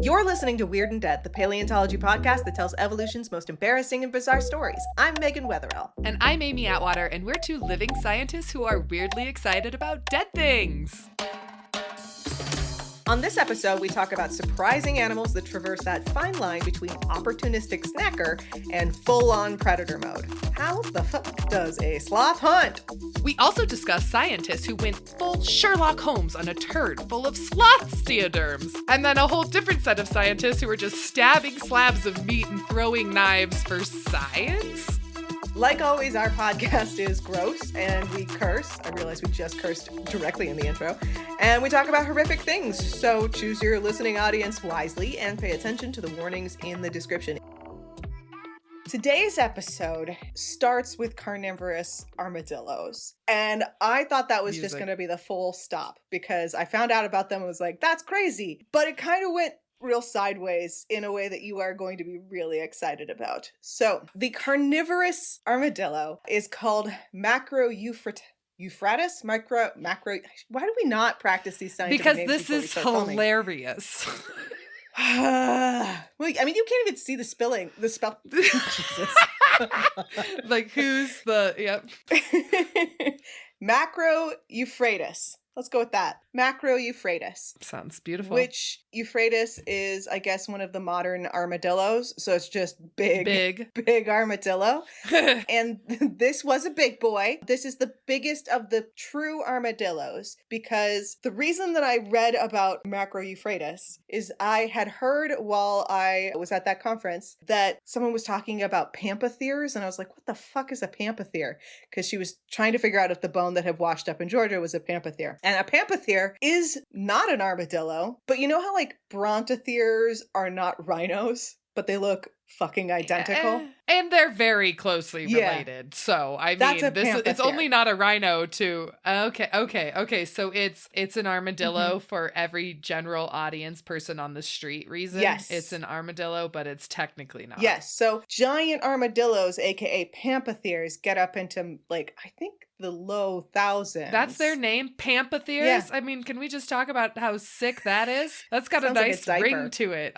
You're listening to Weird and Dead, the paleontology podcast that tells evolution's most embarrassing and bizarre stories. I'm Megan Wetherill. And I'm Amy Atwater, and we're two living scientists who are weirdly excited about dead things. On this episode, we talk about surprising animals that traverse that fine line between opportunistic snacker and full-on predator mode. How the fuck does a sloth hunt? We also discuss scientists who went full Sherlock Holmes on a turd full of sloth steoderms. And then a whole different set of scientists who were just stabbing slabs of meat and throwing knives for science. Like always, our podcast is gross and we curse. I realize we just cursed directly in the intro. And we talk about horrific things. So choose your listening audience wisely and pay attention to the warnings in the description. Today's episode starts with carnivorous armadillos. And I thought that was just going to be the full stop because I found out about them and was like, that's crazy. But it kind of went real sideways in a way that you are going to be really excited about. So the carnivorous armadillo is called Macroeuphratus. Why do we not practice these scientific because names? Because this is hilarious. Well, I mean, you can't even see the spelling. Jesus. Like, who's the, yep. Macroeuphratus. Let's go with that. Macroeuphratus. Sounds beautiful. Which Euphratus is, I guess, one of the modern armadillos. So it's just big armadillo. And this was a big boy. This is the biggest of the true armadillos because the reason that I read about Macroeuphratus is I had heard while I was at that conference that someone was talking about pampathirs. And I was like, what the fuck is a pampathir? Because she was trying to figure out if the bone that had washed up in Georgia was a pampathir. And a pampathiir is not an armadillo, but you know how like brontothirs are not rhinos, but they look fucking identical? And they're very closely related. So, I mean, it's only not a rhino to... Okay. So it's an armadillo for every general audience person on the street reason. Yes. It's an armadillo, but it's technically not. Yes. So giant armadillos, aka pampathirs, get up into like, I think the low thousands. That's their name? Pampathirs? Yeah. I mean, can we just talk about how sick that is? That's got a nice ring to it.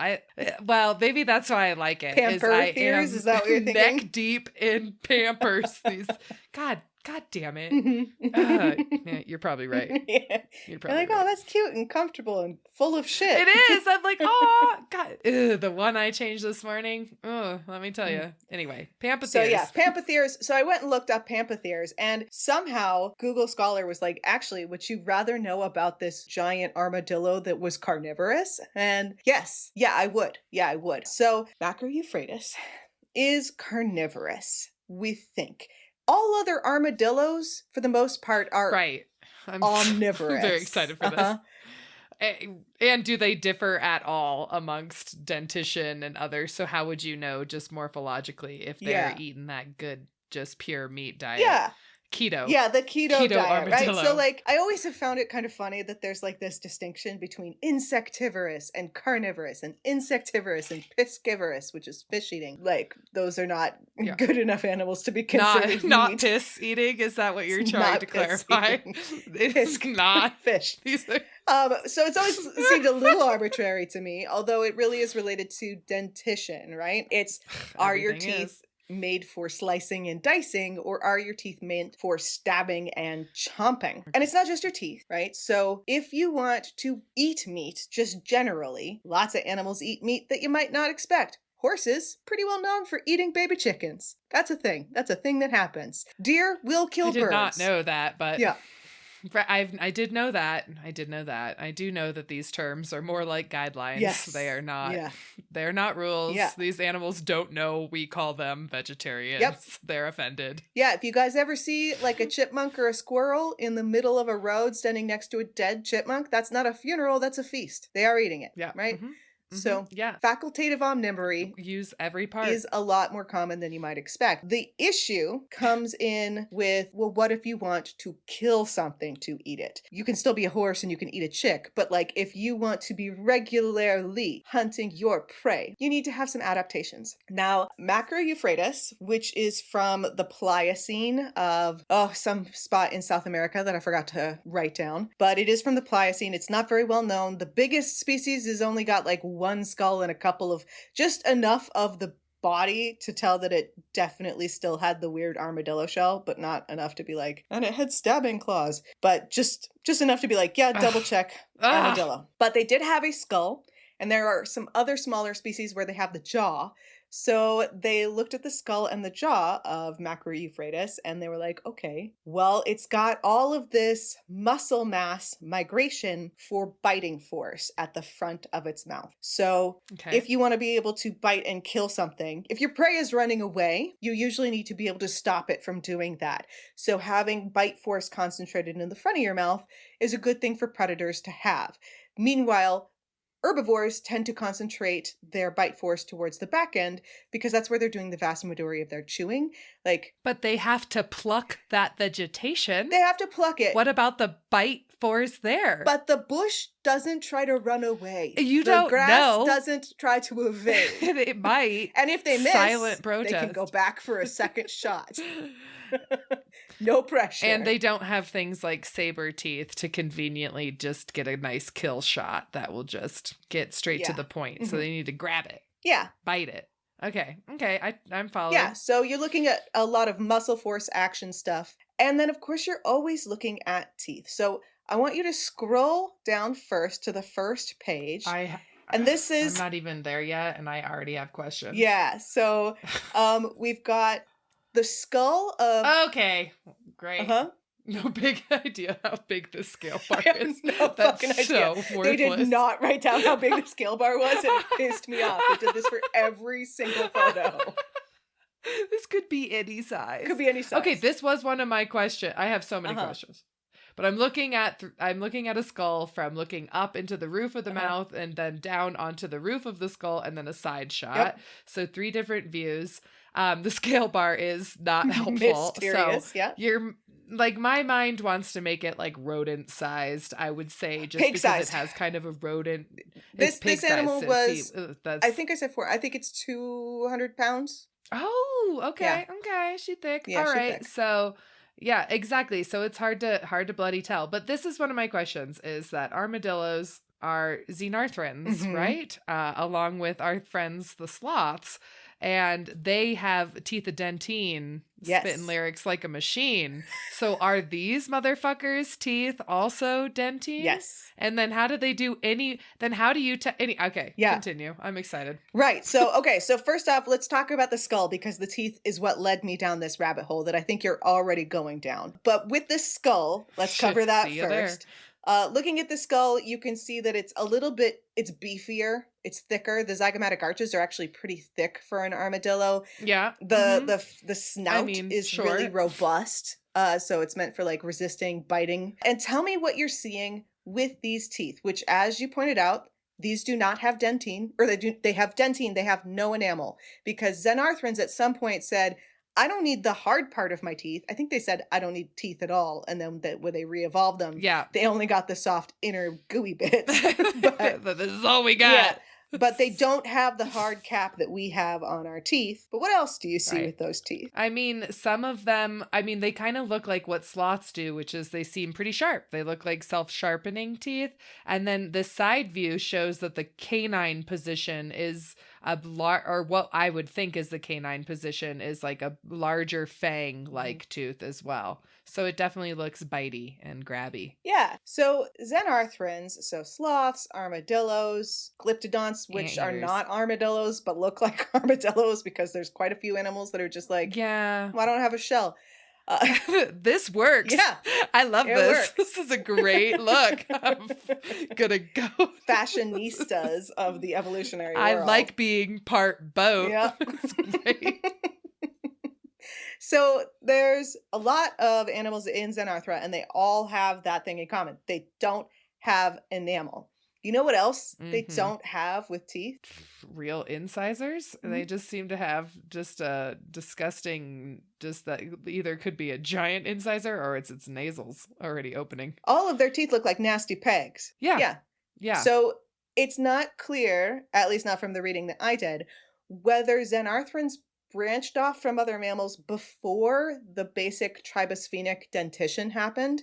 Well, maybe that's why I like it. Pamperthirs? Is that what you're thinking? Neck deep in Pampers. These God damn it. Yeah, you're probably right. Yeah. You're like, oh, that's cute and comfortable and full of shit. It is. I'm like, oh, God. The one I changed this morning. Oh, let me tell you. Anyway, pampathirs. So yeah, pampathirs. So I went and looked up pampathirs and somehow Google Scholar was like, actually, would you rather know about this giant armadillo that was carnivorous? And yes, I would. So Macroeuphratus is carnivorous, we think. All other armadillos, for the most part, are omnivorous. I'm very excited for this. And do they differ at all amongst dentition and others? So how would you know just morphologically if they're eating that good, just pure meat diet? Yeah. Keto. Yeah, the keto diet, armadillo. right? So like, I always have found it kind of funny that there's like this distinction between insectivorous and carnivorous and insectivorous and piscivorous, which is fish eating. Like, those are not good enough animals to be considered not piss eating? Is that what you're trying to clarify? It's not fish. These are... So it's always seemed a little arbitrary to me, although it really is related to dentition, right? It's, are your teeth made for slicing and dicing, or are your teeth meant for stabbing and chomping? And it's not just your teeth, right? So if you want to eat meat, just generally, lots of animals eat meat that you might not expect. Horses, pretty well known for eating baby chickens. That's a thing. That's a thing that happens. Deer will kill birds. I did not know that, but... Yeah. I did know that. I do know that these terms are more like guidelines. Yes. They are not. Yeah. They're not rules. Yeah. These animals don't know we call them vegetarians. Yep. They're offended. Yeah, if you guys ever see like a chipmunk or a squirrel in the middle of a road standing next to a dead chipmunk, that's not a funeral, that's a feast. They are eating it. Yeah. Right? Mm-hmm. So yeah, facultative omnivory use every part is a lot more common than you might expect. The issue comes in with, well, what if you want to kill something to eat it? You can still be a horse and you can eat a chick, but like if you want to be regularly hunting your prey, you need to have some adaptations. Now, Macroeuphrates, which is from the Pliocene of some spot in South America that I forgot to write down, but it is from the Pliocene. It's not very well known. The biggest species has only got like one skull and a couple of, just enough of the body to tell that it definitely still had the weird armadillo shell, but not enough to be like, and it had stabbing claws, but just enough to be like, yeah, double check armadillo. But they did have a skull, and there are some other smaller species where they have the jaw. So they looked at the skull and the jaw of Macroeuphrates and they were like, okay, well, it's got all of this muscle mass migration for biting force at the front of its mouth. So if you want to be able to bite and kill something, if your prey is running away, you usually need to be able to stop it from doing that. So having bite force concentrated in the front of your mouth is a good thing for predators to have. Meanwhile, herbivores tend to concentrate their bite force towards the back end because that's where they're doing the vast majority of their chewing. But they have to pluck that vegetation. They have to pluck it. What about the bite force there? But the bush doesn't try to run away. You don't know. The grass doesn't try to evade. It might. And if they miss, silent protest. They can go back for a second shot. No pressure. And they don't have things like saber teeth to conveniently just get a nice kill shot that will just get straight to the point. So they need to grab it. Yeah. Bite it. Okay. I'm following. Yeah. So you're looking at a lot of muscle force action stuff. And then, of course, you're always looking at teeth. So I want you to scroll down first to the first page. And this is... I'm not even there yet, and I already have questions. Yeah. So we've got the skull of... Okay, great. Uh-huh. No big idea how big the scale bar is. No fucking idea. So worthless. They did not write down how big the scale bar was, and it pissed me off. They did this for every single photo. This could be any size. Could be any size. Okay, this was one of my questions. I have so many questions. But I'm looking at a skull from looking up into the roof of the mouth and then down onto the roof of the skull and then a side shot. Yep. So 3 different views. The scale bar is not helpful. Mysterious, so you're like, my mind wants to make it like rodent sized, I would say, just pig because sized. It has kind of a rodent. This animal was, I think I said 4. I think it's 200 pounds. Oh, okay. Yeah. Okay. She thick. Yeah, all right. Thick. So yeah, exactly. So it's hard to bloody tell. But this is one of my questions, is that armadillos are xenarthrans, right? Along with our friends, the sloths. And they have teethadentine, spitting lyrics like a machine. So are these motherfuckers' teeth also dentine? Yes. And then how do they do how do you continue. I'm excited. Right. So, okay. So first off, let's talk about the skull, because the teeth is what led me down this rabbit hole that I think you're already going down. But with the skull, let's cover that first. Looking at the skull, you can see that it's it's beefier. It's thicker. The zygomatic arches are actually pretty thick for an armadillo. Yeah. The snout is really robust. So it's meant for like resisting biting. And tell me what you're seeing with these teeth, which, as you pointed out, these do not have dentine, or they have dentine, they have no enamel, because xenarthrans at some point said, I don't need the hard part of my teeth. I think they said, I don't need teeth at all. And then when they re-evolved them, they only got the soft inner gooey bits. But this is all we got. Yeah. But they don't have the hard cap that we have on our teeth. But what else do you see with those teeth? I mean, some of them, they kind of look like what sloths do, which is they seem pretty sharp. They look like self-sharpening teeth. And then the side view shows that the canine position is or what I would think is the canine position is like a larger fang-like tooth as well. So it definitely looks bitey and grabby. Yeah. So xenarthrans, so sloths, armadillos, glyptodonts, which are not armadillos but look like armadillos, because there's quite a few animals that are just like, well, I don't have a shell. This works. Yeah. I love this. Works. This is a great look. I'm gonna go. Fashionistas of the evolutionary world. I like being part both. Yeah. It's great. So there's a lot of animals in Xenarthra, and they all have that thing in common. They don't have enamel. You know what else they Mhm. don't have with teeth? Real incisors. They just seem to have just a disgusting, just that either could be a giant incisor or it's its nasals already opening. All of their teeth look like nasty pegs. Yeah. Yeah. Yeah. So it's not clear, at least not from the reading that I did, whether xenarthrans branched off from other mammals before the basic tribosphenic dentition happened,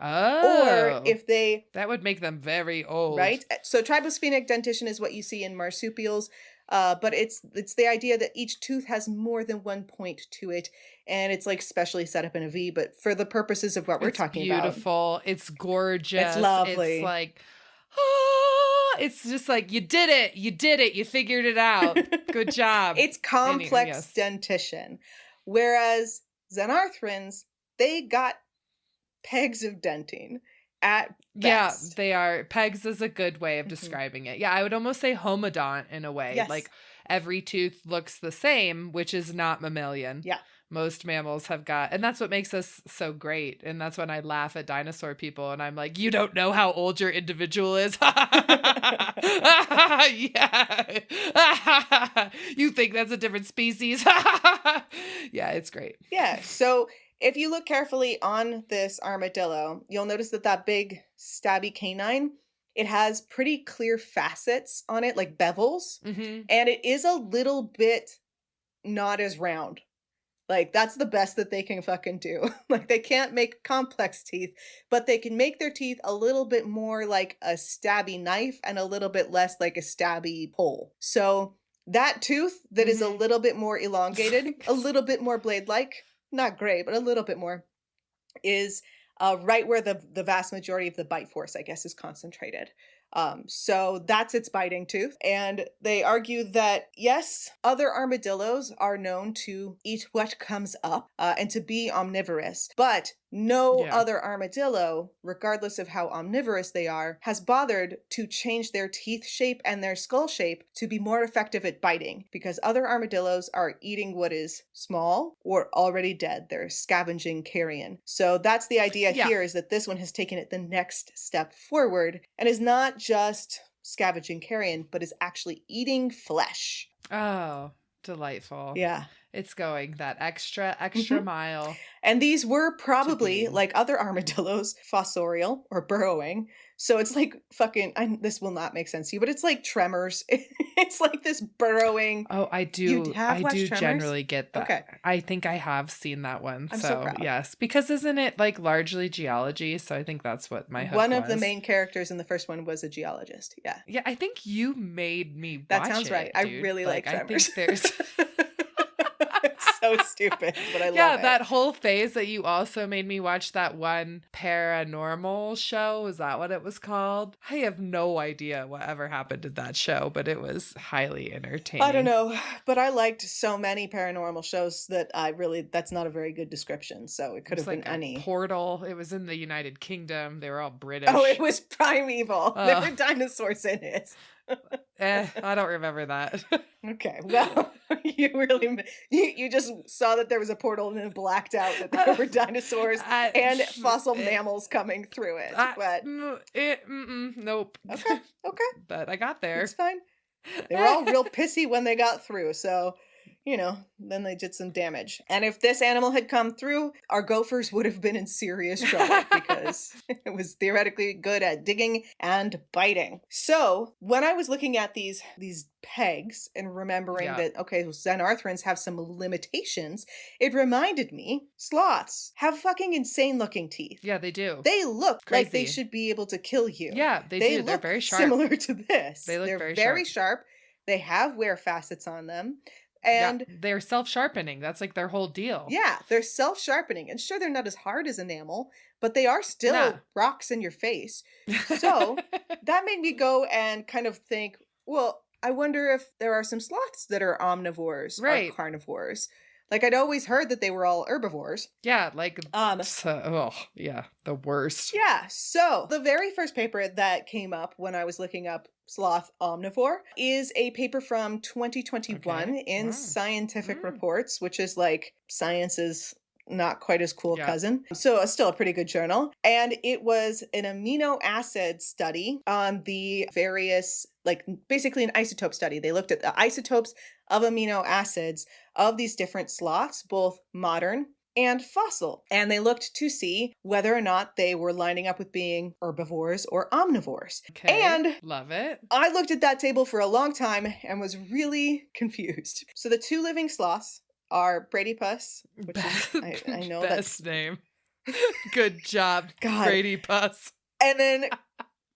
or Oh, if they, that would make them very old. right? So tribosphenic dentition is what you see in marsupials, but it's the idea that each tooth has more than one point to it, and it's like specially set up in a V. But for the purposes of what we're It's talking about, beautiful. It's gorgeous. it's lovely. It's like, ah, it's just like, you did it. You did it. You figured it out. Good job. It's complex Yes. dentition. Whereas xenarthrans, they got pegs of dentin at best. Yeah, they are. Pegs is a good way of Mhm. describing it. Yeah, I would almost say homodont in a way. Yes. Like every tooth looks the same, which is not mammalian. Yeah. Most mammals have got, and that's what makes us so great. And that's when I laugh at dinosaur people and I'm like, you don't know how old your individual is. Yeah. You think that's a different species. Yeah, it's great. Yeah. So if you look carefully on this armadillo, you'll notice that big stabby canine, it has pretty clear facets on it, like bevels, Mm-hmm. and it is a little bit not as round. Like, that's the best that they can fucking do. Like, they can't make complex teeth, but they can make their teeth a little bit more like a stabby knife and a little bit less like a stabby pole. So that tooth that is a Mhm. little bit more elongated, a little bit more blade-like, not great, but a little bit more, is right where the vast majority of the bite force, I guess, is concentrated. So that's its biting tooth. And they argue that, yes, other armadillos are known to eat what comes up and to be omnivorous, but no Yeah. other armadillo, regardless of how omnivorous they are, has bothered to change their teeth shape and their skull shape to be more effective at biting, because other armadillos are eating what is small or already dead. They're scavenging carrion. So that's the idea Yeah. here, is that this one has taken it the next step forward and is not just scavenging carrion, but is actually eating flesh. Oh, delightful. Yeah. It's going that extra Mhm. mile. And these were probably, being. like other armadillos, fossorial or burrowing. So it's like fucking, this will not make sense to you, but it's like Tremors. It's like this burrowing. Oh, I do. You have I watched do Tremors? generally get that. Okay. I think I have seen that one. I'm so So proud. yes, because isn't it like largely geology? So I think that's what my hook One of the was. main characters in the first one was a geologist. Yeah. Yeah, I think you made me watch That sounds it, right. I dude. really like I Tremors. think there's It's so stupid, but I love yeah, it. that whole phase that you also made me watch that one paranormal show. Is that what it was called? I have no idea what ever happened to that show, but it was highly entertaining. I don't know, but I liked so many paranormal shows that that's not a very good description. So it could have It was been like a any. Portal. It was in the United Kingdom. They were all British. Oh, it was primeval. There Ugh. were dinosaurs in it. I don't remember that. Okay, well, you just saw that there was a portal and then blacked out that there were dinosaurs and fossil mammals coming through it. But nope. okay, But I got there. it's fine. They were all real pissy when they got through, so then they did some damage. And if this animal had come through, our gophers would have been in serious trouble because it was theoretically good at digging and biting. So when I was looking at these pegs and remembering Yeah. that, okay, xenarthrans have some limitations, it reminded me sloths have fucking insane looking teeth. Yeah, they do. They look like they Crazy. should be able to kill you. Yeah, they do. They're look very sharp. similar to this. They look They're very sharp. They have wear facets on them. Yeah, And they're self-sharpening. That's like their whole deal. yeah, they're self-sharpening. And sure, they're not as hard as enamel, but they are still Nah. rocks in your face. So that made me go and kind of think, well, I wonder if there are some sloths that are omnivores Right. or carnivores. Like, I'd always heard that they were all herbivores. Yeah, like Um, yeah, the worst. Yeah, so the very first paper that came up when I was looking up sloth omnivore is a paper from 2021 Okay. in Wow. Scientific Mm. Reports, which is like Science's not quite as cool cousin. So it's still a pretty good journal. And it was an amino acid study on the various, like basically an isotope study. They looked at the isotopes of amino acids of these different sloths, both modern and fossil. And they looked to see whether or not they were lining up with being herbivores or omnivores. Okay. And love it. I looked at that table for a long time and was really confused. So the 2 living sloths are Bradypus, which is, I know best name. Good job, God. Bradypus. And then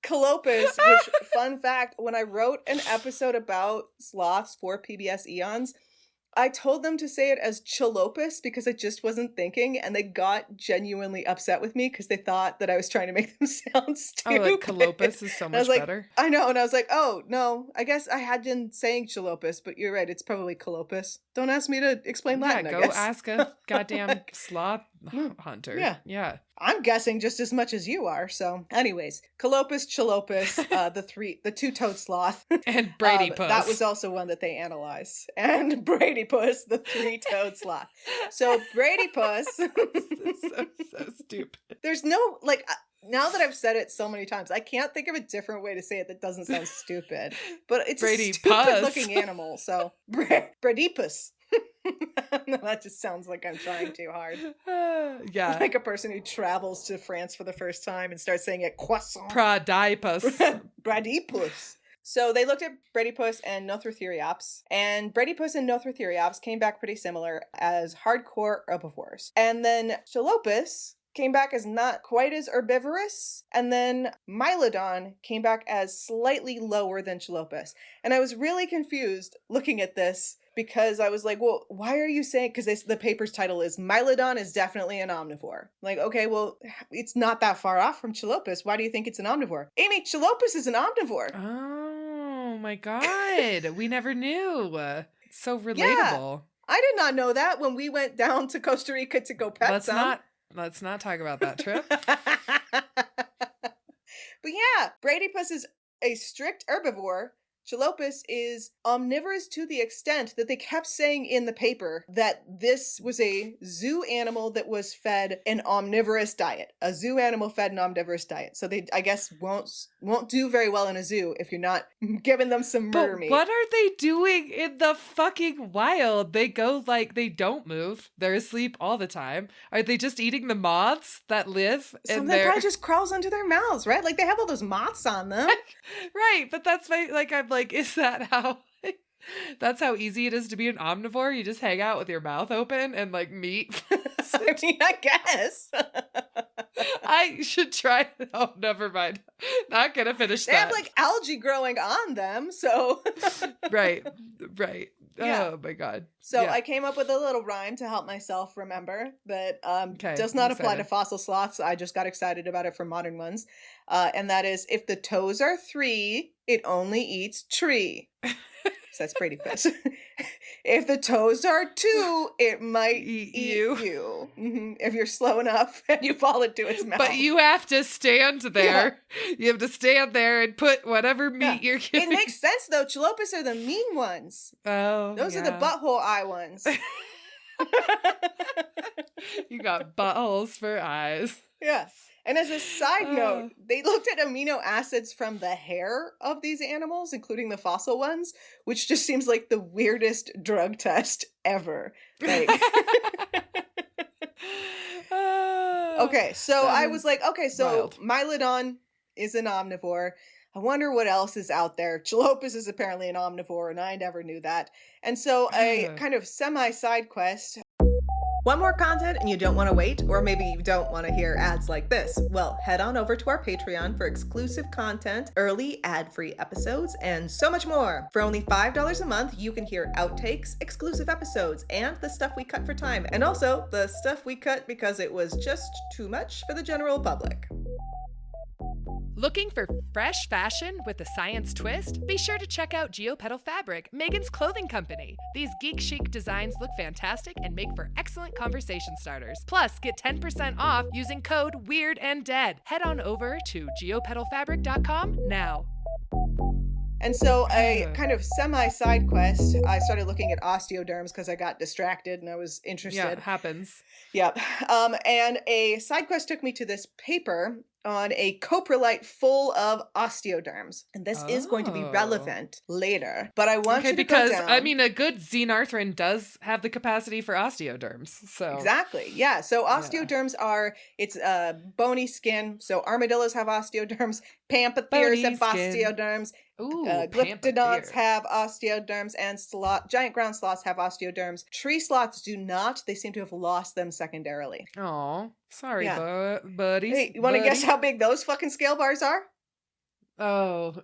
Calopus, which, fun fact, when I wrote an episode about sloths for PBS Eons, I told them to say it as Chalopus because I just wasn't thinking, and they got genuinely upset with me because they thought that I was trying to make them sound stupid. Oh, like Calopus is so much better. I know, and I was like, oh, no, I guess I had been saying Chalopus, but you're right, it's probably Calopus. Don't ask me to explain Latin, go I guess. ask a goddamn sloth hunter. Yeah. I'm guessing just as much as you are. So anyways, Calopus, Chalopus, the 2-toed sloth. And Bradypus. That was also one that they analyzed. And Bradypus, the 3-toed sloth. So Bradypus. so stupid. There's no, like, now that I've said it so many times, I can't think of a different way to say it that doesn't sound stupid. But it's a stupid looking animal. So Bradypus. No, that just sounds like I'm trying too hard. Yeah. Like a person who travels to France for the first time and starts saying it croissant. Bradypus. Bradypus. So they looked at Bradypus and Nothrotheriops, and Bradypus and Nothrotheriops came back pretty similar as hardcore herbivores. And then Chalopus came back as not quite as herbivorous, and then Mylodon came back as slightly lower than Chalopus. And I was really confused looking at this because I was like, well, why are you saying, because the paper's title is Mylodon is definitely an omnivore. Like, okay, well, it's not that far off from Chalopus. Why do you think it's an omnivore? Amy, Chalopus is an omnivore. Oh my God. We never knew. So relatable. Yeah, I did not know that when we went down to Costa Rica to go pet some. Let's not talk about that trip. But yeah, Bradypus is a strict herbivore. Chalopus is omnivorous to the extent that they kept saying in the paper that this was a zoo animal that was fed an omnivorous diet. A zoo animal fed an omnivorous diet. So they, I guess, won't do very well in a zoo if you're not giving them some mermeat. What are they doing in the fucking wild? They go they don't move. They're asleep all the time. Are they just eating the moths that live in Something probably just crawls into their mouths, right? Like they have all those moths on them. Right, but that's I'm like, is that how that's how easy it is to be an omnivore? You just hang out with your mouth open and like meat. I mean, I guess. I should try. Oh, never mind. Not gonna finish that. They have like algae growing on them, so. Right. Yeah. Oh my God. So I came up with a little rhyme to help myself remember that does not apply to fossil sloths. I just got excited about it for modern ones. And that is, if the toes are 3, it only eats tree. So that's Bradypus. If the toes are 2, it might eat you. Mm-hmm. If you're slow enough and you fall into its mouth. But you have to stand there. Yeah. You have to stand there and put whatever meat you're giving. It makes sense, though. Chalopus are the mean ones. Oh, those are the butthole eye ones. You got buttholes for eyes. Yeah. And as a side note, they looked at amino acids from the hair of these animals, including the fossil ones, which just seems like the weirdest drug test ever. Like, okay, so I was like, okay, so wild. Mylodon is an omnivore. I wonder what else is out there. Chalopus is apparently an omnivore, and I never knew that. And so a kind of semi-side quest. Want more content and you don't want to wait? Or maybe you don't want to hear ads like this? Well, head on over to our Patreon for exclusive content, early ad-free episodes, and so much more. For only $5 a month, you can hear outtakes, exclusive episodes, and the stuff we cut for time. And also, the stuff we cut because it was just too much for the general public. Looking for fresh fashion with a science twist? Be sure to check out Geopetal Fabric, Megan's clothing company. These geek chic designs look fantastic and make for excellent conversation starters. Plus, get 10% off using code WEIRDANDDEAD. Head on over to geopetalfabric.com now. And so a kind of semi-side quest, I started looking at osteoderms because I got distracted and I was interested. Yeah, it happens. Yep. And a side quest took me to this paper on a coprolite full of osteoderms. And this is going to be relevant later. But I want you to because, go down. I mean, a good xenarthran does have the capacity for osteoderms. So Exactly. Yeah. So osteoderms are, it's bony skin. So armadillos have osteoderms. Pampathirs have osteoderms. Glyptodonts have osteoderms, and giant ground sloths have osteoderms. Tree sloths do not. They seem to have lost them secondarily. Oh, sorry, buddies. Hey, you want to guess how big those fucking scale bars are? Oh.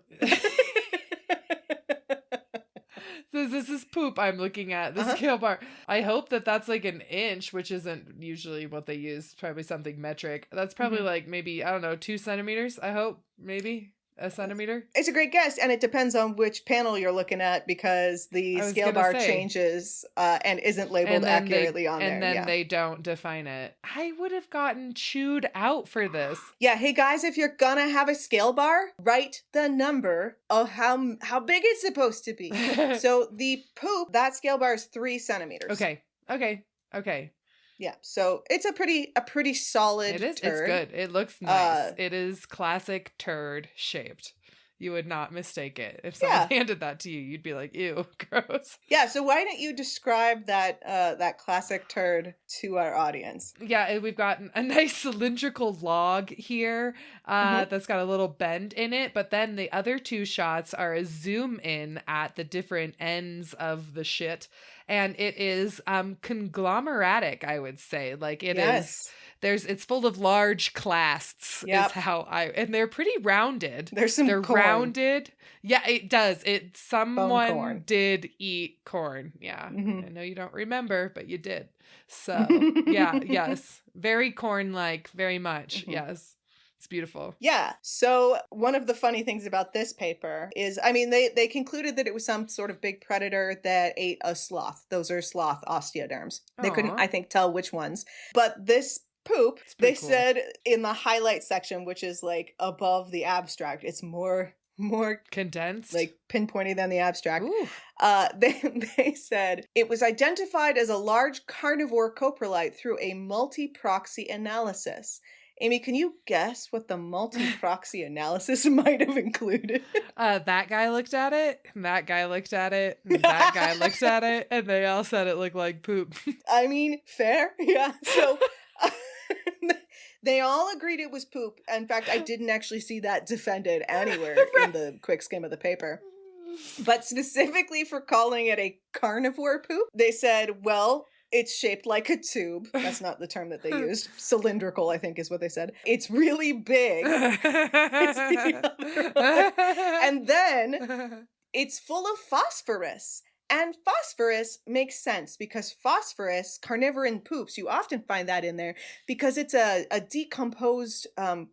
This is poop I'm looking at, the scale bar. I hope that that's like an inch, which isn't usually what they use. Probably something metric. That's probably like maybe, I don't know, 2 centimeters, I hope. Maybe a centimeter. It's a great guess, and it depends on which panel you're looking at because the scale bar changes and isn't labeled accurately on there. And then they don't define it. I would have gotten chewed out for this. Yeah, hey guys, if you're gonna have a scale bar, write the number of how big it's supposed to be. So the poop, that scale bar is 3 centimeters. Okay. Yeah, so it's a pretty solid turd. It's good. It looks nice. It is classic turd shaped. You would not mistake it. If someone handed that to you, you'd be like, ew, gross. Yeah, so why don't you describe that classic turd to our audience? Yeah, we've got a nice cylindrical log here that's got a little bend in it, but then the other 2 shots are a zoom in at the different ends of the shit, and it is conglomeratic, I would say. Like it is... It's full of large clasts is how and they're pretty rounded. They're corn. Rounded. Yeah, it does. Someone did eat corn. Yeah. I know you don't remember, but you did. So yes. Very corn-like, very much. Yes. It's beautiful. Yeah. So one of the funny things about this paper is, I mean, they concluded that it was some sort of big predator that ate a sloth. Those are sloth osteoderms. They couldn't, I think, tell which ones. But this poop, they said in the highlight section, which is like above the abstract, it's more condensed, like pinpointy than the abstract. They said it was identified as a large carnivore coprolite through a multi-proxy analysis. Amy, can you guess what the multi-proxy analysis might have included? That guy looked at it, that guy looked at it, that guy looked at it, and they all said it looked like poop. I mean, fair. Yeah. So they all agreed it was poop. In fact, I didn't actually see that defended anywhere in the quick skim of the paper. But specifically for calling it a carnivore poop, they said, well, it's shaped like a tube. That's not the term that they used. Cylindrical, I think, is what they said. It's really big. And then it's full of phosphorus. And phosphorus makes sense because phosphorus, carnivorous poops, you often find that in there because it's a decomposed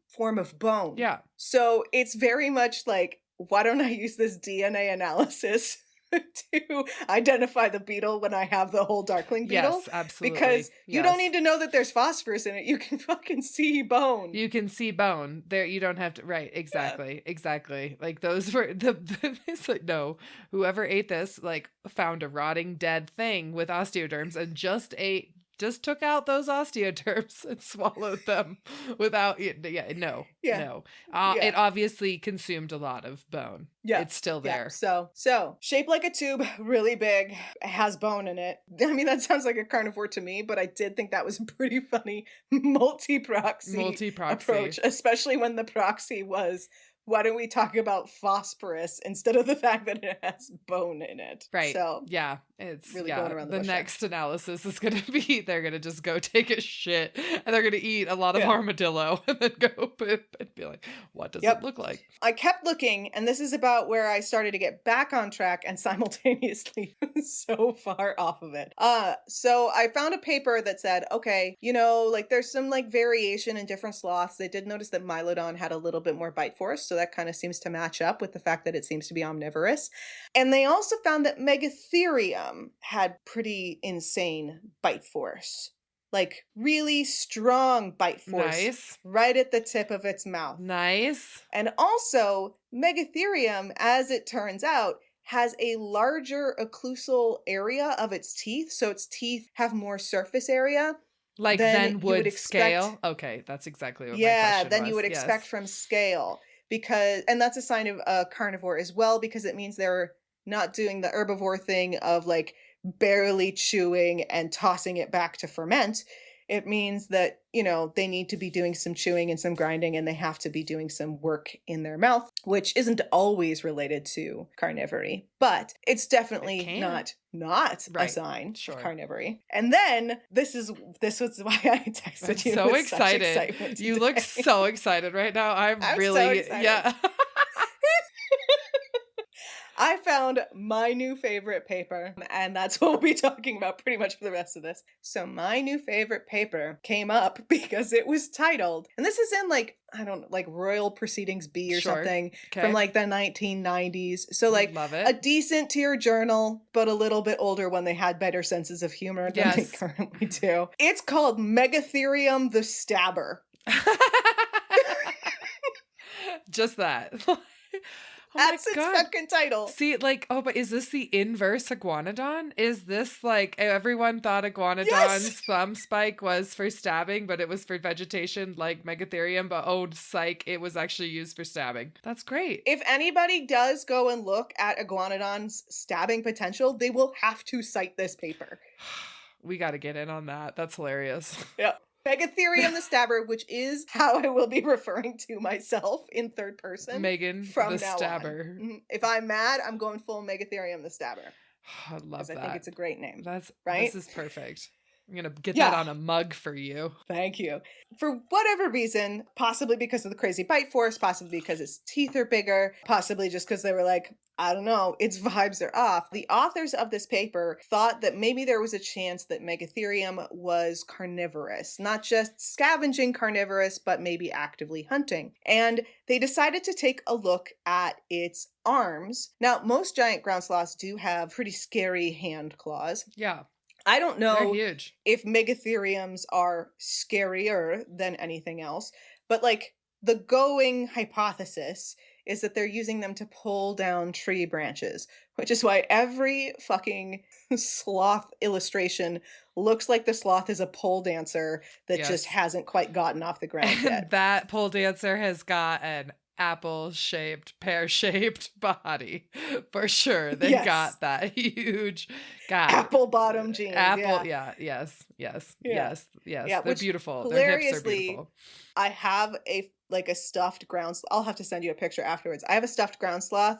form of bone. Yeah. So it's very much like, why don't I use this DNA analysis to identify the beetle when I have the whole darkling beetle? Yes, absolutely. Because you don't need to know that there's phosphorus in it. You can fucking see bone. You can see bone. There, you don't have to. Right, exactly, exactly. Like those were it's like, no, whoever ate this like found a rotting dead thing with osteoderms and just took out those osteoderms and swallowed them without no. It obviously consumed a lot of bone. Yeah, it's still there. So shaped like a tube, really big, has bone in it. I mean, that sounds like a carnivore to me, but I did think that was a pretty funny multi-proxy approach, especially when the proxy was, why don't we talk about phosphorus instead of the fact that it has bone in it? Right. So yeah, it's really going around the bush. Next analysis is going to be they're going to just go take a shit and they're going to eat a lot of armadillo and then go poop and be like, what does it look like? I kept looking, and this is about where I started to get back on track and simultaneously so far off of it. So I found a paper that said, okay, like there's some like variation in different sloths. They did notice that Mylodon had a little bit more bite force, so that kind of seems to match up with the fact that it seems to be omnivorous. And they also found that Megatherium had pretty insane bite force. like really strong bite force. Nice. Right at the tip of its mouth. Nice. And also, Megatherium, as it turns out, has a larger occlusal area of its teeth. So its teeth have more surface area. Like than would expect. Scale? Okay, that's exactly what my Yeah, question than was. you would expect from scale. And that's a sign of a carnivore as well, because it means they're not doing the herbivore thing of like barely chewing and tossing it back to ferment. It means that, they need to be doing some chewing and some grinding, and they have to be doing some work in their mouth, which isn't always related to carnivory, but it's definitely not a sign of carnivory. And then this was why I texted you. So excited. You look so excited right now. I'm really so excited. Yeah. I found my new favorite paper, and that's what we'll be talking about pretty much for the rest of this. So my new favorite paper came up because it was titled, and this is in Royal Proceedings B or something from like the 1990s. So like Love it. A decent tier journal, but a little bit older when they had better senses of humor than they currently do. It's called Megatherium The Stabber. Just that. That's its fucking title. See, but is this the inverse iguanodon? Is this like everyone thought iguanodon's thumb spike was for stabbing, but it was for vegetation like Megatherium, but psych, it was actually used for stabbing. That's great. If anybody does go and look at iguanodon's stabbing potential, they will have to cite this paper. We got to get in on that. That's hilarious. Yeah. Megatherium the Stabber, which is how I will be referring to myself in third person. Megan from the now Stabber. On. If I'm mad, I'm going full Megatherium the Stabber. I love that. I think it's a great name. That's right. This is perfect. I'm going to get that on a mug for you. Thank you. For whatever reason, possibly because of the crazy bite force, possibly because its teeth are bigger, possibly just because they were like, I don't know, its vibes are off. The authors of this paper thought that maybe there was a chance that Megatherium was carnivorous, not just scavenging carnivorous, but maybe actively hunting. And they decided to take a look at its arms. Now, most giant ground sloths do have pretty scary hand claws. Yeah. I don't know huge. If Megatheriums are scarier than anything else, but like the going hypothesis is that they're using them to pull down tree branches, which is why every fucking sloth illustration looks like the sloth is a pole dancer that just hasn't quite gotten off the ground yet. That pole dancer has got an apple-shaped, pear-shaped body. For sure. They got that huge apple-bottom jeans. Yes. Yeah, They're beautiful. Hilariously, their hips are beautiful. I have a stuffed ground sloth. I'll have to send you a picture afterwards. I have a stuffed ground sloth,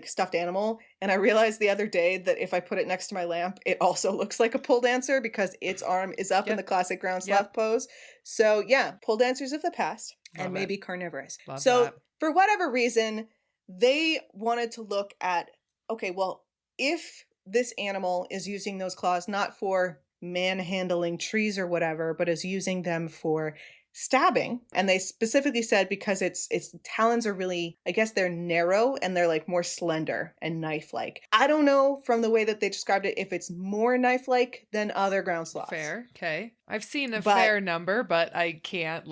stuffed animal, and I realized the other day that if I put it next to my lamp, it also looks like a pole dancer because its arm is up in the classic ground sloth pose. So yeah, pole dancers of the past. And maybe carnivorous. So for whatever reason, they wanted to look at, okay, well, if this animal is using those claws not for manhandling trees or whatever, but is using them for stabbing, and they specifically said because its talons are really, I guess they're narrow and they're like more slender and knife-like. I don't know from the way that they described it if it's more knife-like than other ground sloths. Fair, okay. I've seen a fair number, but I can't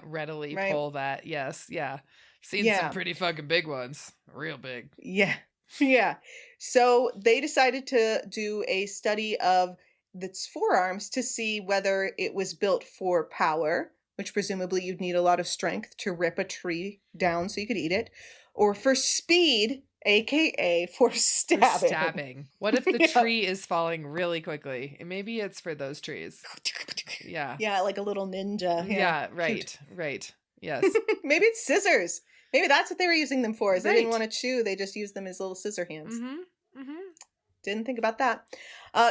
readily pull that. Yes, yeah. Seen some pretty fucking big ones. Real big. Yeah. So they decided to do a study of its forearms to see whether it was built for power, which presumably you'd need a lot of strength to rip a tree down so you could eat it, or for speed, aka for stabbing. What if the tree is falling really quickly? Maybe it's for those trees. Yeah, like a little ninja. Yeah, right. Yes. Maybe it's scissors. Maybe that's what they were using them for. Is they didn't want to chew, they just used them as little scissor hands. Didn't think about that.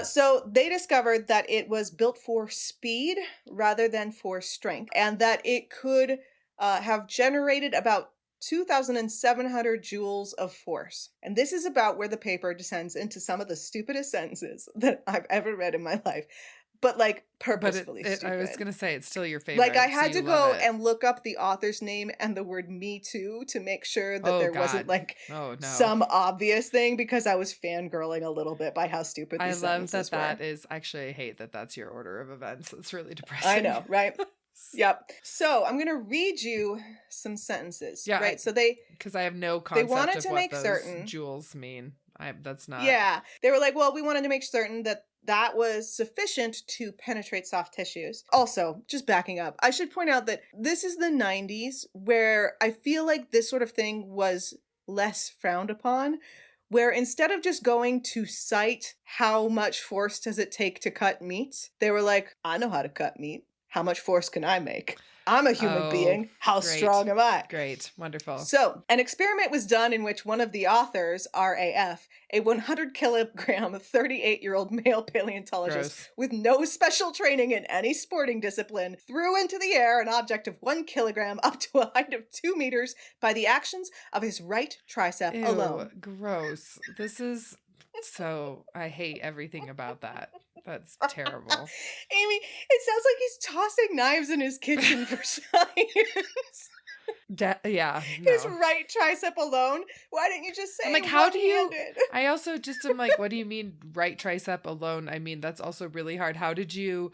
So they discovered that it was built for speed rather than for strength, and that it could have generated about 2,700 joules of force. And this is about where the paper descends into some of the stupidest sentences that I've ever read in my life. but like But purposefully stupid. I was going to say, it's still your favorite. Like I had so to go and look up the author's name and the word "me too" to make sure that there wasn't like some obvious thing, because I was fangirling a little bit by how stupid these sentences were. That is actually, I hate that that's your order of events. It's really depressing. I know, right? Yep. So I'm gonna read you some sentences. Yeah. Right. Because I have no concept they wanted of to what make those certain jewels mean. That's not. Yeah. They were like, well, we wanted to make certain that was sufficient to penetrate soft tissues. Also, just backing up, I should point out that this is the 90s, where I feel like this sort of thing was less frowned upon, where instead of just going to cite how much force does it take to cut meat, they were like, I know how to cut meat. How much force can I make? I'm a human being. How strong am I? Great. Wonderful. So, an experiment was done in which one of the authors, RAF, a 100 kilogram, 38-year-old male paleontologist with no special training in any sporting discipline, threw into the air an object of 1 kilogram up to a height of 2 meters by the actions of his right tricep alone. Gross. This is... So, I hate everything about that. That's terrible. Amy, it sounds like he's tossing knives in his kitchen for science. Yeah. His right tricep alone? Why didn't you just say I'm like, how do you... one-handed? I also just am like, what do you mean right tricep alone? I mean, that's also really hard. How did you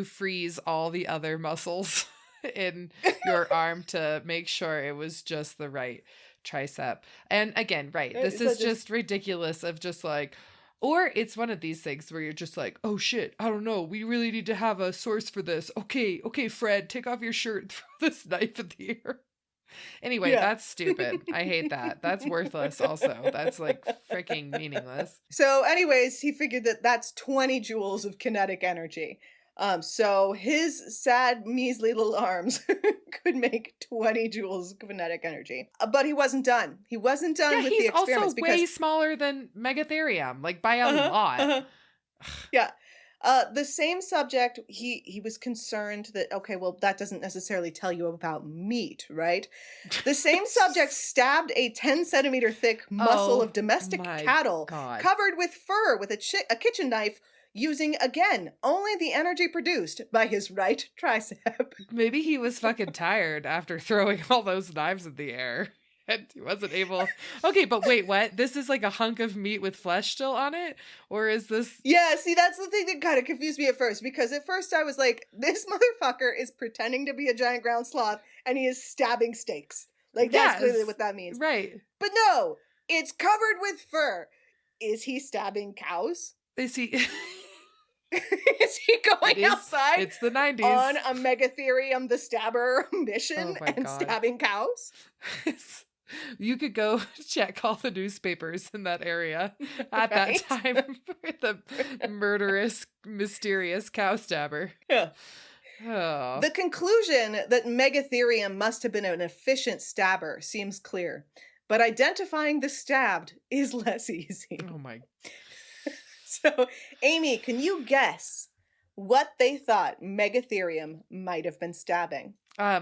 freeze all the other muscles in your arm to make sure it was just the right tricep? And again, right, this is just ridiculous of just like, or it's one of these things where you're just like, oh shit, I don't know, we really need to have a source for this. Okay, Fred, take off your shirt and throw this knife in the air. Anyway, that's stupid. I hate that. That's worthless also. That's like freaking meaningless. So anyways, he figured that that's 20 joules of kinetic energy. So his sad, measly little arms could make 20 joules of kinetic energy. But he wasn't done. He wasn't done with the experiments. He's also way smaller than Megatherium, like by a lot. Yeah. The same subject, he was concerned that, okay, well, that doesn't necessarily tell you about meat, right? The same subject stabbed a 10-centimeter thick muscle of domestic cattle covered with fur with a kitchen knife, using, again, only the energy produced by his right tricep. Maybe he was fucking tired after throwing all those knives in the air. And he wasn't able... Okay, but wait, what? This is like a hunk of meat with flesh still on it? Or is this... Yeah, see, that's the thing that kind of confused me at first. Because at first I was like, this motherfucker is pretending to be a giant ground sloth and he is stabbing steaks. Like, that's clearly what that means. Right. But no, it's covered with fur. Is he stabbing cows? Is he... Is he going outside? It's the 90s. On a Megatherium the Stabber mission and stabbing cows? You could go check all the newspapers in that area at that time with the murderous, mysterious cow stabber. Yeah. Oh. The conclusion that Megatherium must have been an efficient stabber seems clear, but identifying the stabbed is less easy. Oh my. So, Amy, can you guess what they thought Megatherium might have been stabbing? I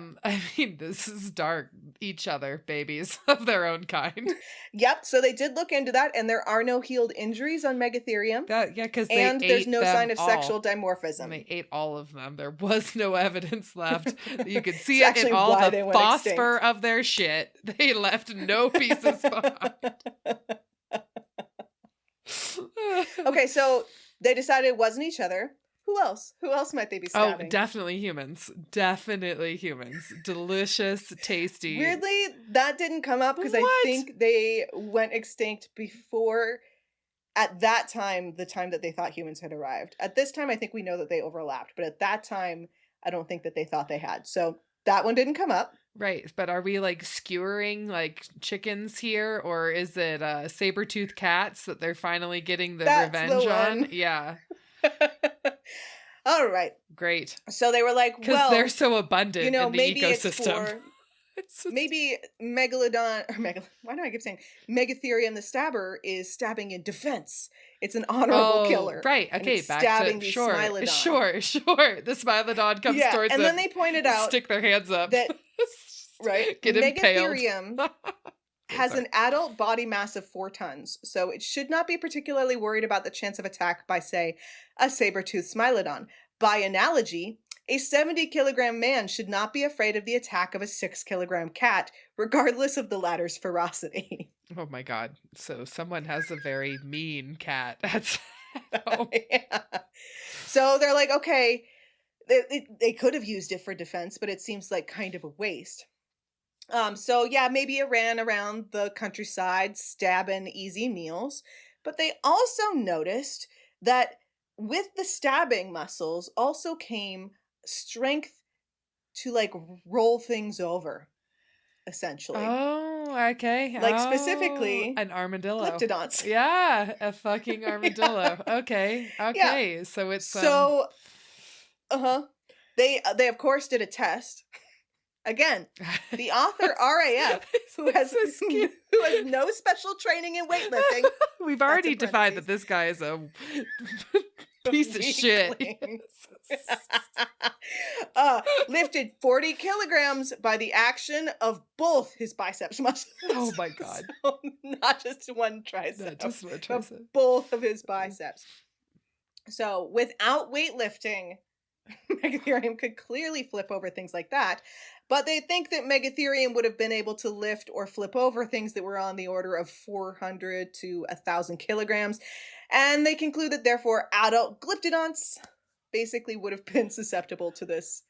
mean, this is dark. Each other, babies of their own kind. Yep. So they did look into that, and there are no healed injuries on Megatherium. Because there's no sign of sexual dimorphism. And they ate all of them. There was no evidence left. You could see it in all the phosphor of their shit. They left no pieces behind. Okay, so they decided it wasn't each other. Who else? Who else might they be stabbing? Oh, definitely humans. Definitely humans. Delicious, tasty. Weirdly, that didn't come up because I think they went extinct before, at that time, the time that they thought humans had arrived. At this time, I think we know that they overlapped. But at that time, I don't think that they thought they had. So that one didn't come up. Right, but are we like skewering like chickens here, or is it saber-toothed cats that they're finally getting revenge on? Yeah. All right. Great. So they were like, well, they're so abundant in the maybe ecosystem. Maybe Megalodon, why do I keep saying Megatherium the Stabber is stabbing in defense? It's an honorable killer. Right. Okay. Back stabbing to the Smilodon. Sure. The Smilodon comes towards and them. then they pointed out, stick their hands up. That right, Get impaled. Megatherium has an adult body mass of 4 tons, so it should not be particularly worried about the chance of attack by, say, a saber-toothed smilodon. By analogy, a 70-kilogram man should not be afraid of the attack of a 6-kilogram cat, regardless of the latter's ferocity. Oh my god. So someone has a very mean cat. That's Yeah. So they're like, okay, they could have used it for defense, but it seems like kind of a waste. So yeah, maybe it ran around the countryside stabbing easy meals, but they also noticed that with the stabbing muscles also came strength to like roll things over, essentially. Oh, okay. Like specifically an armadillo. Glyptodonts. Yeah, a fucking armadillo. Yeah. Okay. Yeah. So it's so they of course did a test. Again, the author RAF, who has no special training in weightlifting. We've already defined that this guy is a piece of shit. Lifted 40 kilograms by the action of both his biceps muscles. Oh my god. So not just one tricep. Not just one but tricep. both of his biceps. So without weightlifting, Megatherium could clearly flip over things like that. But they think that Megatherium would have been able to lift or flip over things that were on the order of 400 to 1,000 kilograms. And they conclude that therefore adult glyptodonts basically would have been susceptible to this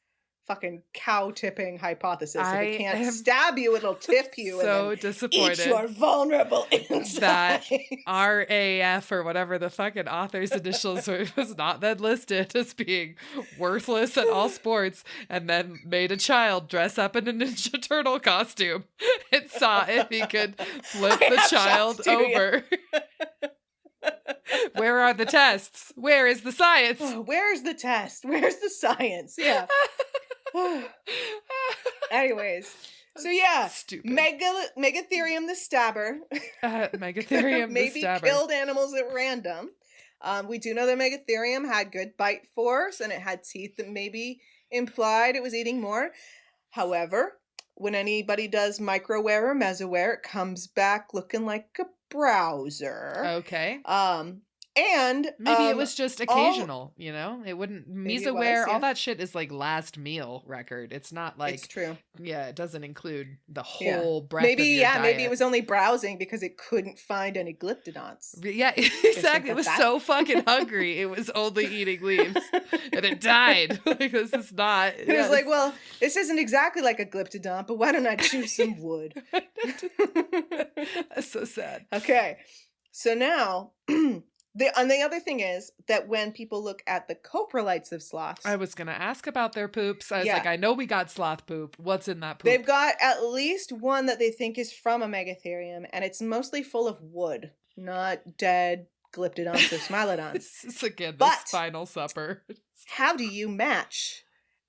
fucking cow-tipping hypothesis. If it can't stab you, it'll tip you. So and disappointed. Eat your vulnerable inside. That RAF or whatever the fucking author's initials was not then listed as being worthless at all sports, and then made a child dress up in a Ninja Turtle costume and saw if he could flip the child over. Where are the tests? Where is the science? Oh, where's the test? Where's the science? Yeah. Anyways, so yeah, stupid. Megatherium the Stabber. Megatherium the Stabber. Maybe killed animals at random. We do know that Megatherium had good bite force, and it had teeth that maybe implied it was eating more. However, when anybody does microwear or mesoware, it comes back looking like a browser. Okay. And maybe it was just occasional, you know? It wouldn't mesoware, yeah. all that shit is like last meal record. It's not like it's true. Yeah, it doesn't include the whole breadth maybe, of your diet. Maybe it was only browsing because it couldn't find any glyptodonts. Yeah, exactly. It was so fucking hungry. It was only eating leaves. And it died. Like, this is not. It was like, well, this isn't exactly like a glyptodont, but why don't I choose some wood? That's so sad. Okay. So now, the other thing is that when people look at the coprolites of sloths. I was going to ask about their poops. I was like, I know we got sloth poop. What's in that poop? They've got at least one that they think is from a Megatherium, and it's mostly full of wood, not dead glyptodonts or smilodons. This is again the final supper. How do you match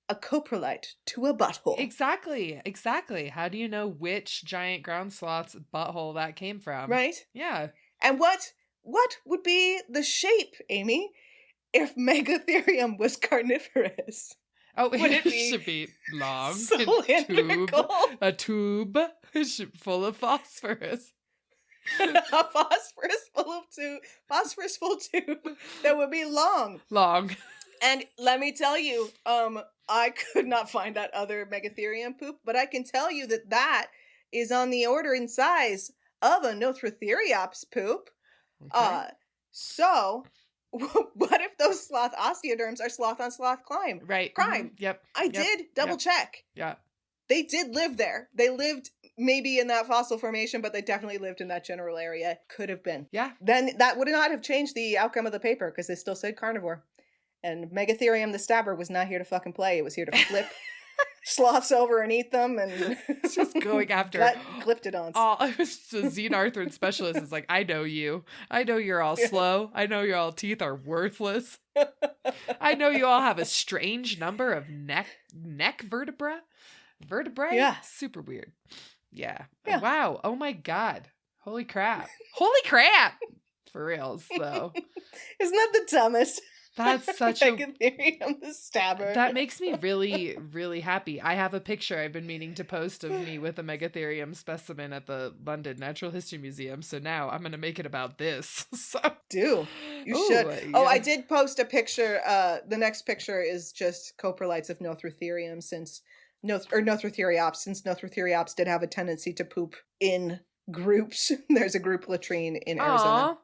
a coprolite to a butthole? Exactly. How do you know which giant ground sloth's butthole that came from? Right? Yeah. And what would be the shape, Amy, if Megatherium was carnivorous? Oh, would it should be long. Cylindrical? A tube full of phosphorus. A phosphorus full tube that would be long. And let me tell you, I could not find that other Megatherium poop, but I can tell you that is on the order in size of a Nothrotheriops poop. Okay. So what if those sloth osteoderms are sloth on sloth crime? Right. Crime. Mm-hmm. Yep. I did double check. Yeah. They did live there. They lived maybe in that fossil formation, but they definitely lived in that general area. Could have been. Yeah. Then that would not have changed the outcome of the paper because they still said carnivore. And Megatherium the Stabber was not here to fucking play. It was here to flip sloths over and eat them, and it's just going after glyptodonts. It was a xenarthran specialist. It's like, I know you. I know you're all slow. I know your all teeth are worthless. I know you all have a strange number of neck vertebrae. Yeah. Super weird. Yeah. Yeah. Wow. Oh my God. Holy crap. For reals, though. Isn't that the dumbest? That's such Megatherium the Stabber. That makes me really, really happy. I have a picture I've been meaning to post of me with a Megatherium specimen at the London Natural History Museum. So now I'm going to make it about this. So you should. Oh, I did post a picture. The next picture is just coprolites of Nothrotherium since Nothrotheriopsis did have a tendency to poop in groups. There's a group latrine in Arizona. Aww.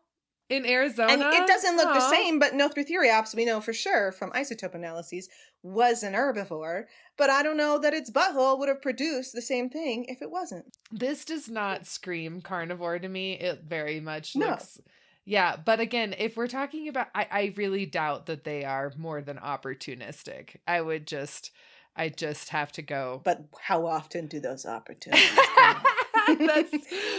In Arizona? And it doesn't look the same, but Nothrotheriopsis, we know for sure from isotope analyses, was an herbivore. But I don't know that its butthole would have produced the same thing if it wasn't. This does not scream carnivore to me. It very much looks... Yeah, but again, if we're talking about... I really doubt that they are more than opportunistic. I just have to go... But how often do those opportunities come?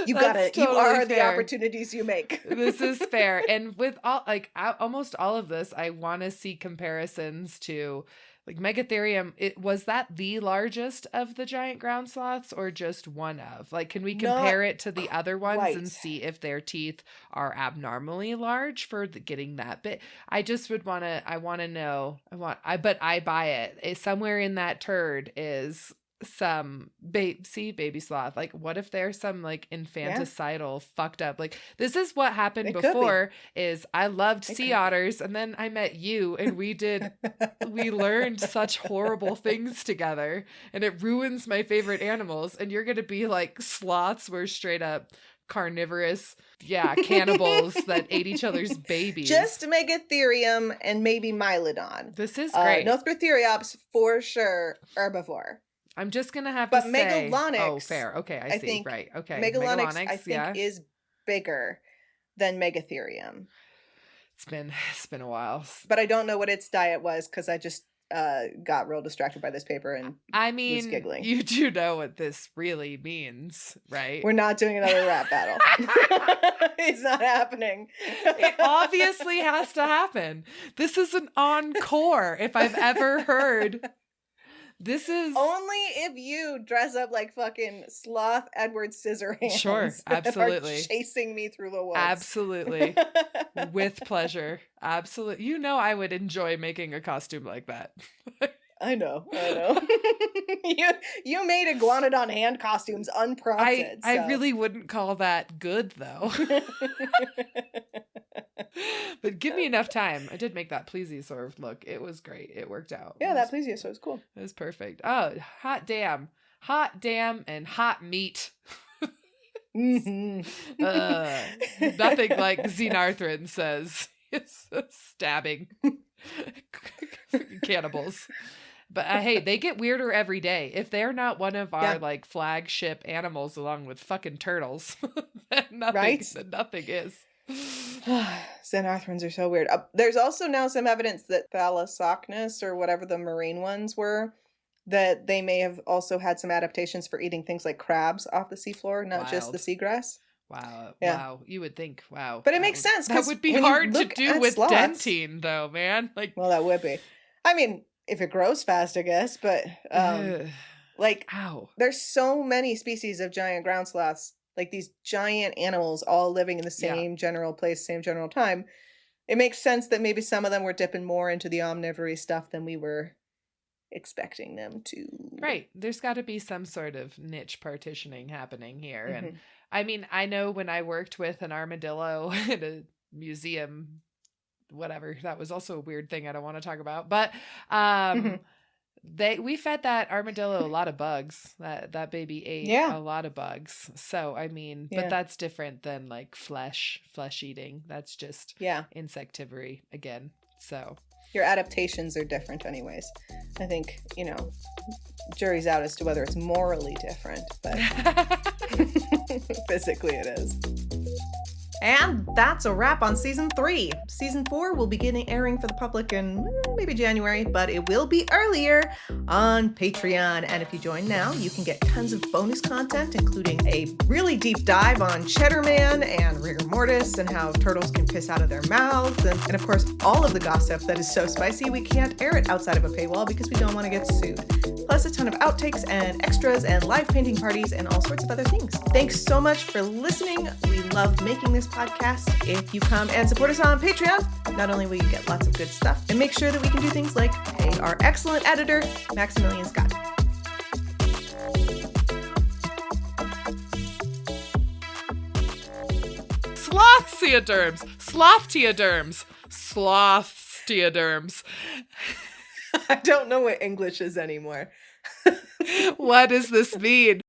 You are the opportunities you make. This is fair. And with almost all of this, I want to see comparisons to like Megatherium. Was that the largest of the giant ground sloths or just one of? Like, can we compare it to the other ones and see if their teeth are abnormally large for getting that big? I just would want to, but I buy it. Somewhere in that turd is some baby sloth. Like, what if there's some like infanticidal fucked up, like, this is what happened before is I loved sea otters and then I met you and we learned such horrible things together and it ruins my favorite animals, and you're gonna be like sloths were straight up carnivorous cannibals that ate each other's babies. Just Megatherium and maybe Mylodon. This is great. Nothrotheriopsis for sure herbivore. I'm just going to have to say... Megalonyx... Oh, fair. Okay, I see. Right. Okay. Megalonyx I think, is bigger than Megatherium. It's been a while. But I don't know what its diet was because I just got real distracted by this paper and was giggling. You do know what this really means, right? We're not doing another rap battle. It's not happening. It obviously has to happen. This is an encore if I've ever heard... This is only if you dress up like fucking Sloth Edward Scissorhands. Sure, absolutely. Are chasing me through the woods. Absolutely. With pleasure. Absolutely. You know I would enjoy making a costume like that. I know. You made iguanodon hand costumes unprompted. I really wouldn't call that good though. But give me enough time. I did make that plesiosaur look. It was great. It worked out. Yeah, that plesiosaur was cool. It was perfect. Oh, hot damn, and hot meat. Mm-hmm. Nothing like xenarthrans says. It's stabbing cannibals. But hey, they get weirder every day. If they're not one of our like flagship animals along with fucking turtles, then nothing is. Xenarthrans are so weird. There's also now some evidence that Thalassocnus, or whatever the marine ones were, that they may have also had some adaptations for eating things like crabs off the seafloor, not just the seagrass. Wow. Yeah. Wow. You would think, wow. But it makes sense. That would be hard to do with sloths, dentine, though, man. Like, well, that would be. I mean, if it grows fast, I guess, but there's so many species of giant ground sloths, like these giant animals all living in the same general place, same general time. It makes sense that maybe some of them were dipping more into the omnivory stuff than we were expecting them to. Right. There's got to be some sort of niche partitioning happening here. Mm-hmm. And I mean, I know when I worked with an armadillo at a museum, whatever, that was also a weird thing I don't want to talk about, but we fed that armadillo a lot of bugs. That baby ate a lot of bugs. So I mean, but that's different than like flesh eating. That's just insectivory again. So your adaptations are different anyways. I think, jury's out as to whether it's morally different, but physically it is. And that's a wrap on season 3. Season 4 will begin airing for the public in maybe January, but it will be earlier on Patreon. And if you join now, you can get tons of bonus content, including a really deep dive on Cheddar Man and rigor mortis and how turtles can piss out of their mouths. And of course, all of the gossip that is so spicy, we can't air it outside of a paywall because we don't want to get sued. Plus a ton of outtakes and extras and live painting parties and all sorts of other things. Thanks so much for listening. We love making this podcast if you come and support us on Patreon. Not only will you get lots of good stuff and make sure that we can do things like pay our excellent editor, Maximilian Scott. Slothsteoderms. Slothsteoderms. Slothsteoderms. I don't know what English is anymore. What does this mean?